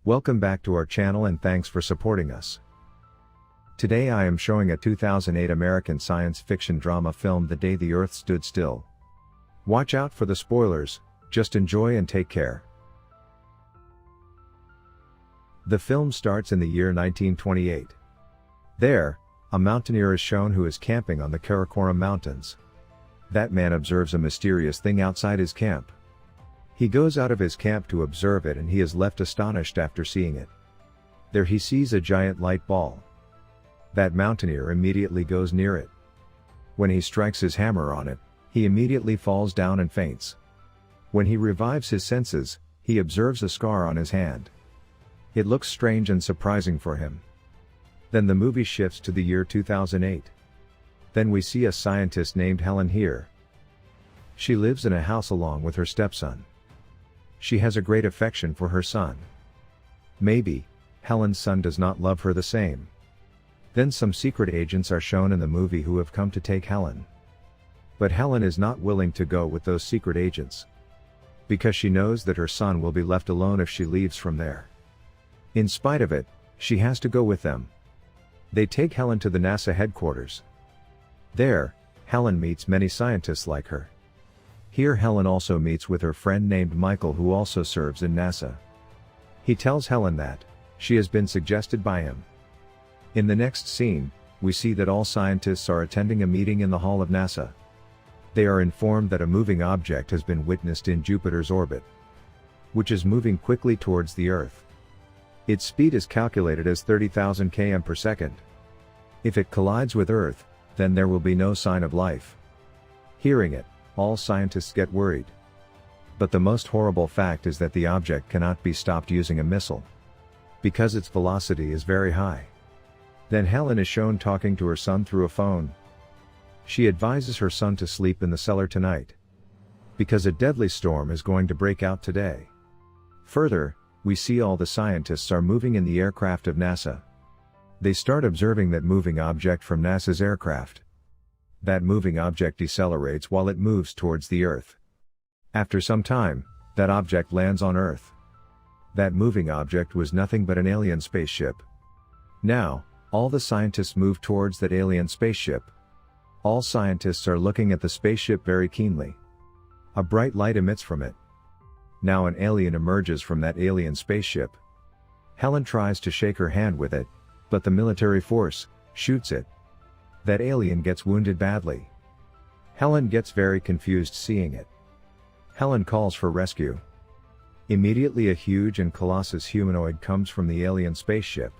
Welcome back to our channel and thanks for supporting us. Today I am showing a 2008 American science fiction drama film The Day the Earth Stood Still. Watch out for the spoilers, just enjoy and take care. The film starts in the year 1928. There, a mountaineer is shown who is camping on the Karakoram Mountains. That man observes a mysterious thing outside his camp. He goes out of his camp to observe it and he is left astonished after seeing it. There he sees a giant light ball. That mountaineer immediately goes near it. When he strikes his hammer on it, he immediately falls down and faints. When he revives his senses, he observes a scar on his hand. It looks strange and surprising for him. Then the movie shifts to the year 2008. Then we see a scientist named Helen here. She lives in a house along with her stepson. She has a great affection for her son. Maybe, Helen's son does not love her the same. Then some secret agents are shown in the movie who have come to take Helen. But Helen is not willing to go with those secret agents. Because she knows that her son will be left alone if she leaves from there. In spite of it, she has to go with them. They take Helen to the NASA headquarters. There, Helen meets many scientists like her. Here Helen also meets with her friend named Michael who also serves in NASA. He tells Helen that she has been suggested by him. In the next scene, we see that all scientists are attending a meeting in the hall of NASA. They are informed that a moving object has been witnessed in Jupiter's orbit, which is moving quickly towards the Earth. Its speed is calculated as 30,000 km per second. If it collides with Earth, then there will be no sign of life. Hearing it, all scientists get worried. But the most horrible fact is that the object cannot be stopped using a missile, because its velocity is very high. Then Helen is shown talking to her son through a phone. She advises her son to sleep in the cellar tonight, because a deadly storm is going to break out today. Further, we see all the scientists are moving in the aircraft of NASA. They start observing that moving object from NASA's aircraft. That moving object decelerates while it moves towards the Earth. After some time, that object lands on Earth. That moving object was nothing but an alien spaceship. Now, all the scientists move towards that alien spaceship. All scientists are looking at the spaceship very keenly. A bright light emits from it. Now an alien emerges from that alien spaceship. Helen tries to shake her hand with it, but the military force shoots it. That alien gets wounded badly. Helen gets very confused seeing it. Helen calls for rescue. Immediately a huge and colossus humanoid comes from the alien spaceship.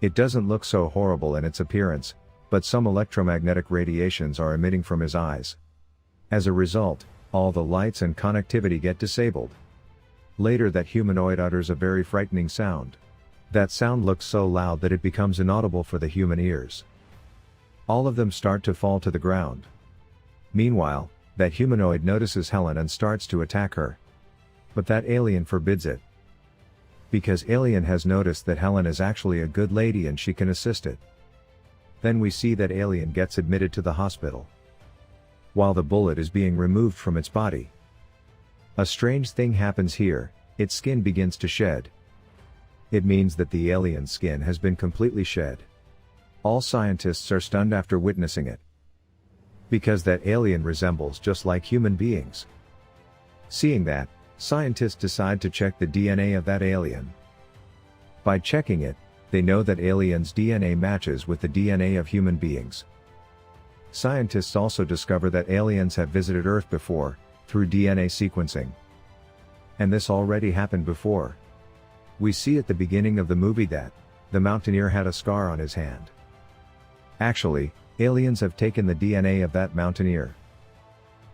It doesn't look so horrible in its appearance, but some electromagnetic radiations are emitting from his eyes. As a result, all the lights and connectivity get disabled. Later that humanoid utters a very frightening sound. That sound looks so loud that it becomes inaudible for the human ears. All of them start to fall to the ground. Meanwhile, that humanoid notices Helen and starts to attack her. But that alien forbids it. Because alien has noticed that Helen is actually a good lady and she can assist it. Then we see that alien gets admitted to the hospital. While the bullet is being removed from its body. A strange thing happens here, its skin begins to shed. It means that the alien's skin has been completely shed. All scientists are stunned after witnessing it. Because that alien resembles just like human beings. Seeing that, scientists decide to check the DNA of that alien. By checking it, they know that alien's DNA matches with the DNA of human beings. Scientists also discover that aliens have visited Earth before, through DNA sequencing. And this already happened before. We see at the beginning of the movie that the mountaineer had a scar on his hand. Actually, aliens have taken the DNA of that mountaineer.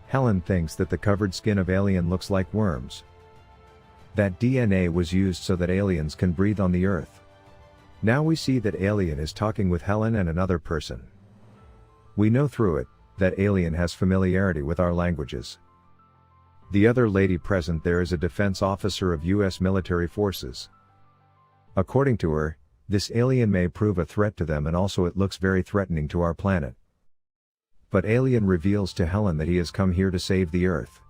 Helen thinks that the covered skin of alien looks like worms. That DNA was used so that aliens can breathe on the Earth. Now we see that alien is talking with Helen and another person. We know through it, that alien has familiarity with our languages. The other lady present there is a defense officer of US military forces. According to her, this alien may prove a threat to them and also it looks very threatening to our planet. But alien reveals to Helen that he has come here to save the Earth.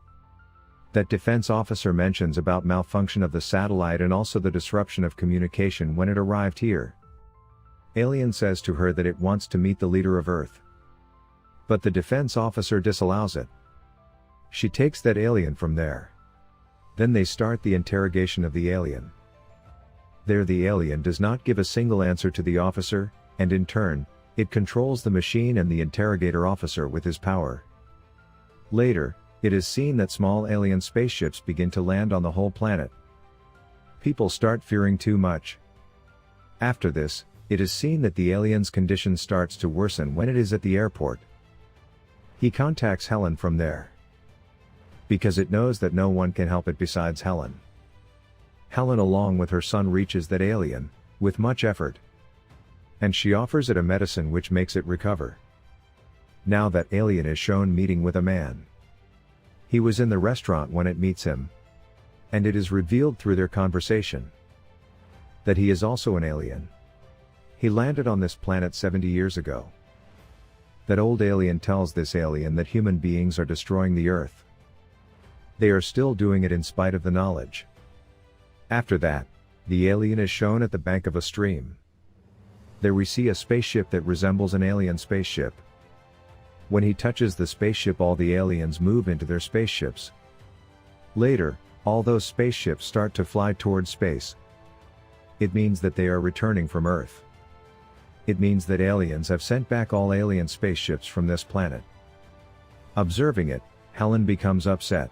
That defense officer mentions about malfunction of the satellite and also the disruption of communication when it arrived here. Alien says to her that it wants to meet the leader of Earth. But the defense officer disallows it. She takes that alien from there. Then they start the interrogation of the alien. There the alien does not give a single answer to the officer, and in turn, it controls the machine and the interrogator officer with his power. Later, it is seen that small alien spaceships begin to land on the whole planet. People start fearing too much. After this, it is seen that the alien's condition starts to worsen when it is at the airport. He contacts Helen from there, because it knows that no one can help it besides Helen. Helen along with her son reaches that alien, with much effort. And she offers it a medicine which makes it recover. Now that alien is shown meeting with a man. He was in the restaurant when it meets him. And it is revealed through their conversation that he is also an alien. He landed on this planet 70 years ago. That old alien tells this alien that human beings are destroying the Earth. They are still doing it in spite of the knowledge. After that, the alien is shown at the bank of a stream. There we see a spaceship that resembles an alien spaceship. When he touches the spaceship, all the aliens move into their spaceships. Later, all those spaceships start to fly towards space. It means that they are returning from Earth. It means that aliens have sent back all alien spaceships from this planet. Observing it, Helen becomes upset.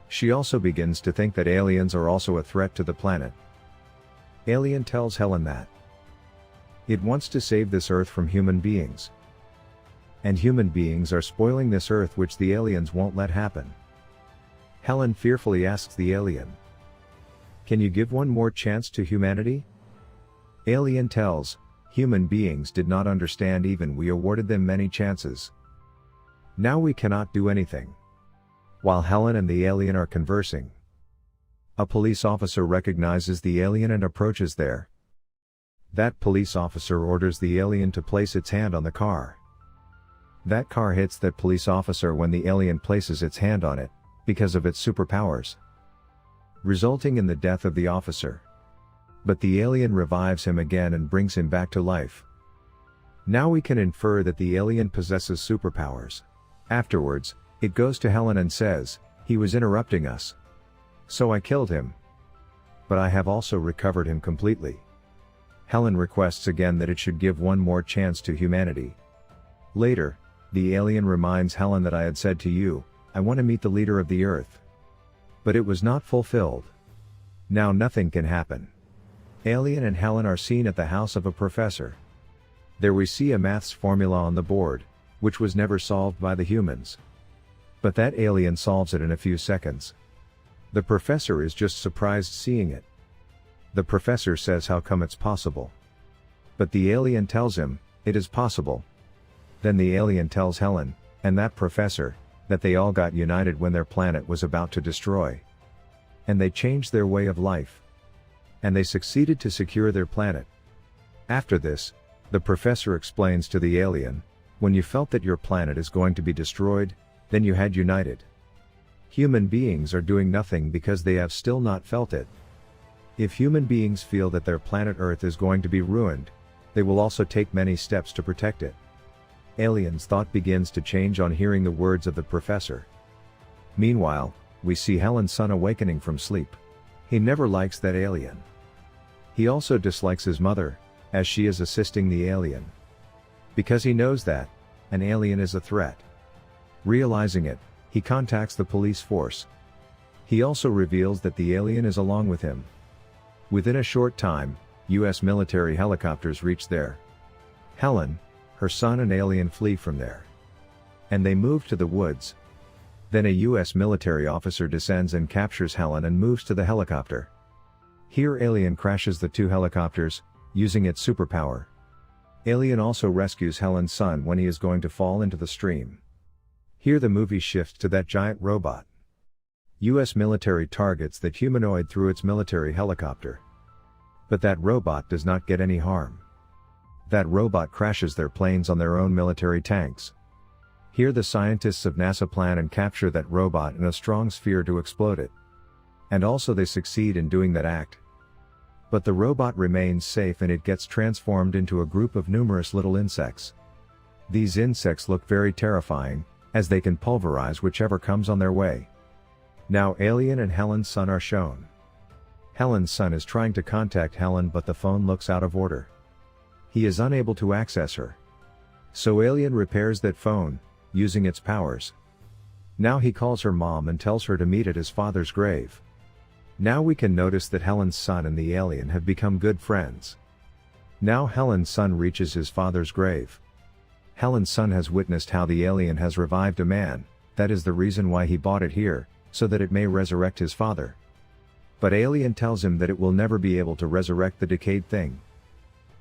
She also begins to think that aliens are also a threat to the planet. Alien tells Helen that it wants to save this Earth from human beings. And human beings are spoiling this Earth, which the aliens won't let happen. Helen fearfully asks the alien, "Can you give one more chance to humanity?" Alien tells, "Human beings did not understand even we awarded them many chances. Now we cannot do anything." While Helen and the alien are conversing, a police officer recognizes the alien and approaches there. That police officer orders the alien to place its hand on the car. That car hits that police officer when the alien places its hand on it, because of its superpowers, resulting in the death of the officer. But the alien revives him again and brings him back to life. Now we can infer that the alien possesses superpowers. Afterwards, it goes to Helen and says, "He was interrupting us. So I killed him. But I have also recovered him completely." Helen requests again that it should give one more chance to humanity. Later, the alien reminds Helen that I had said to you, I want to meet the leader of the Earth. But it was not fulfilled. Now nothing can happen. Alien and Helen are seen at the house of a professor. There we see a maths formula on the board, which was never solved by the humans. But that alien solves it in a few seconds. The professor is just surprised seeing it. The professor says how come it's possible. But the alien tells him, it is possible. Then the alien tells Helen, and that professor, that they all got united when their planet was about to destroy. And they changed their way of life. And they succeeded to secure their planet. After this, the professor explains to the alien, when you felt that your planet is going to be destroyed, then you had united. Human beings are doing nothing because they have still not felt it. If human beings feel that their planet Earth is going to be ruined, they will also take many steps to protect it. Alien's thought begins to change on hearing the words of the professor. Meanwhile, we see Helen's son awakening from sleep. He never likes that alien. He also dislikes his mother, as she is assisting the alien. Because he knows that an alien is a threat. Realizing it, he contacts the police force. He also reveals that the alien is along with him. Within a short time, US military helicopters reach there. Helen, her son and alien flee from there. And they move to the woods. Then a US military officer descends and captures Helen and moves to the helicopter. Here alien crashes the two helicopters, using its superpower. Alien also rescues Helen's son when he is going to fall into the stream. Here the movie shifts to that giant robot. US military targets that humanoid through its military helicopter. But that robot does not get any harm. That robot crashes their planes on their own military tanks. Here the scientists of NASA plan and capture that robot in a strong sphere to explode it. And also they succeed in doing that act. But the robot remains safe and it gets transformed into a group of numerous little insects. These insects look very terrifying, as they can pulverize whichever comes on their way. Now Alien and Helen's son are shown. Helen's son is trying to contact Helen but the phone looks out of order. He is unable to access her. So Alien repairs that phone, using its powers. Now he calls her mom and tells her to meet at his father's grave. Now we can notice that Helen's son and the alien have become good friends. Now Helen's son reaches his father's grave. Helen's son has witnessed how the alien has revived a man, that is the reason why he bought it here, so that it may resurrect his father. But Alien tells him that it will never be able to resurrect the decayed thing.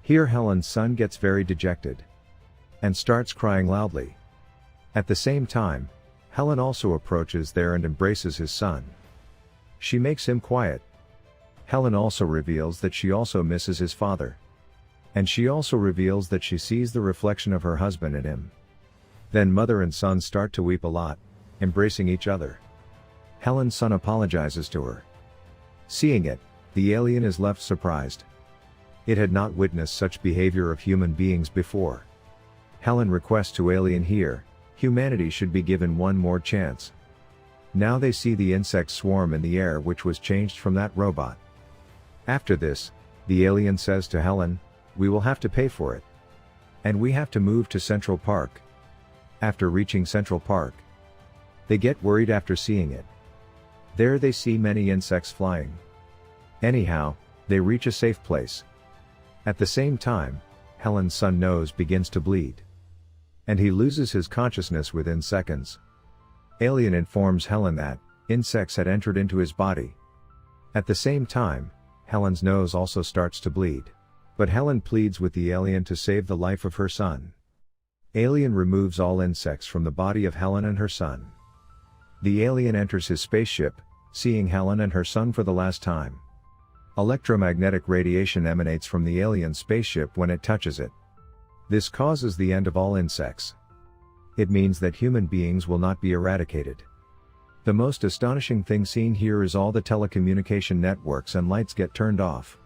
Here Helen's son gets very dejected. And starts crying loudly. At the same time, Helen also approaches there and embraces his son. She makes him quiet. Helen also reveals that she also misses his father. And she also reveals that she sees the reflection of her husband in him. Then mother and son start to weep a lot, embracing each other. Helen's son apologizes to her. Seeing it, the alien is left surprised. It had not witnessed such behavior of human beings before. Helen requests to Alien here, humanity should be given one more chance. Now they see the insects swarm in the air which was changed from that robot. After this, the alien says to Helen, "We will have to pay for it. And we have to move to Central Park." After reaching Central Park, they get worried after seeing it. There they see many insects flying. Anyhow, they reach a safe place. At the same time, Helen's son nose begins to bleed. And he loses his consciousness within seconds. Alien informs Helen that insects had entered into his body. At the same time, Helen's nose also starts to bleed. But Helen pleads with the alien to save the life of her son. Alien removes all insects from the body of Helen and her son. The alien enters his spaceship, seeing Helen and her son for the last time. Electromagnetic radiation emanates from the alien spaceship when it touches it. This causes the end of all insects. It means that human beings will not be eradicated. The most astonishing thing seen here is all the telecommunication networks and lights get turned off.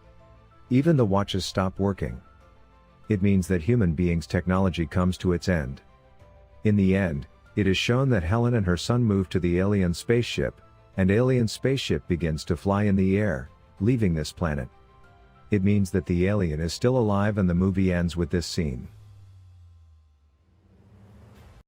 Even the watches stop working. It means that human beings' technology comes to its end. In the end, it is shown that Helen and her son move to the alien spaceship, and alien spaceship begins to fly in the air, leaving this planet. It means that the alien is still alive and the movie ends with this scene.